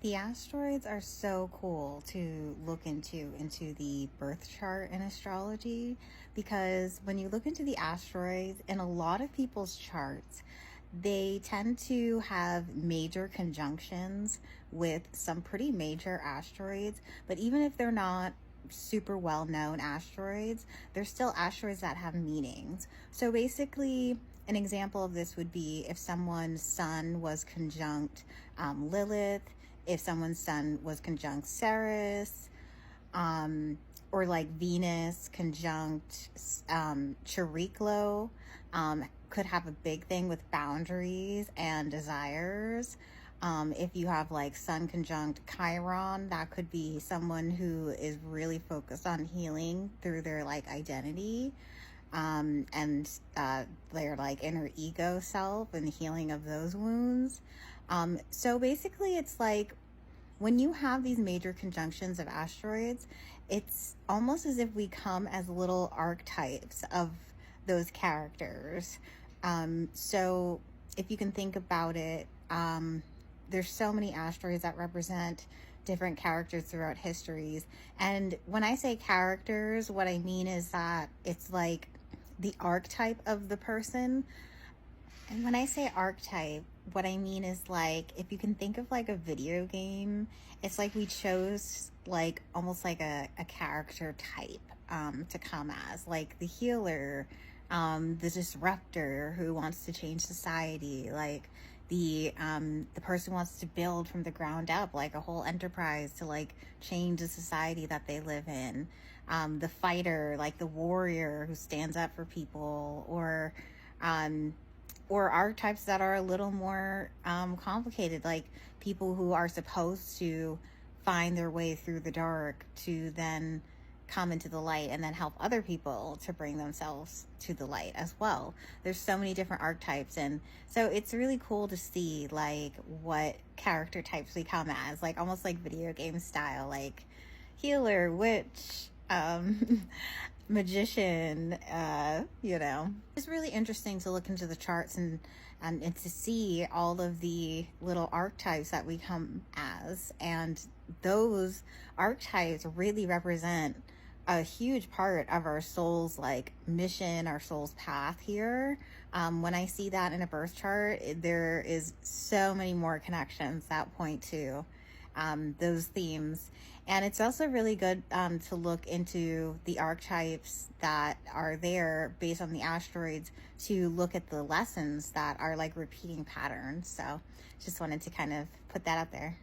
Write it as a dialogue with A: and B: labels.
A: The asteroids are so cool to look into the birth chart in astrology, because when you look into the asteroids in a lot of people's charts, they tend to have major conjunctions with some pretty major asteroids. But even if they're not super well known asteroids, they're still asteroids that have meanings. So basically, an example of this would be if someone's sun was conjunct Lilith, if someone's sun was conjunct Ceres, or like Venus conjunct Chariklo, could have a big thing with boundaries and desires. If you have like Sun conjunct Chiron, that could be someone who is really focused on healing through their like identity, and their like inner ego self and healing of those wounds. So basically, it's like when you have these major conjunctions of asteroids, it's almost as if we come as little archetypes of those characters. So if you can think about it, there's so many asteroids that represent different characters throughout histories. And when I say characters, what I mean is that it's like the archetype of the person. And when I say archetype, what I mean is like, if you can think of like a video game, it's like we chose like almost like a character type to come as, like the healer, the disruptor who wants to change society, like the person who wants to build from the ground up, like a whole enterprise to like change the society that they live in. The fighter, like the warrior who stands up for people, or archetypes that are a little more complicated, like people who are supposed to find their way through the dark to then come into the light and then help other people to bring themselves to the light as well. There's so many different archetypes, and so it's really cool to see like what character types we come as, like almost like video game style, like healer, witch, magician. It's really interesting to look into the charts and to see all of the little archetypes that we come as, and those archetypes really represent a huge part of our soul's like mission, our soul's path here. When I see that in a birth chart, there is so many more connections that point to those themes. And it's also really good to look into the archetypes that are there based on the asteroids, to look at the lessons that are like repeating patterns. So just wanted to kind of put that out there.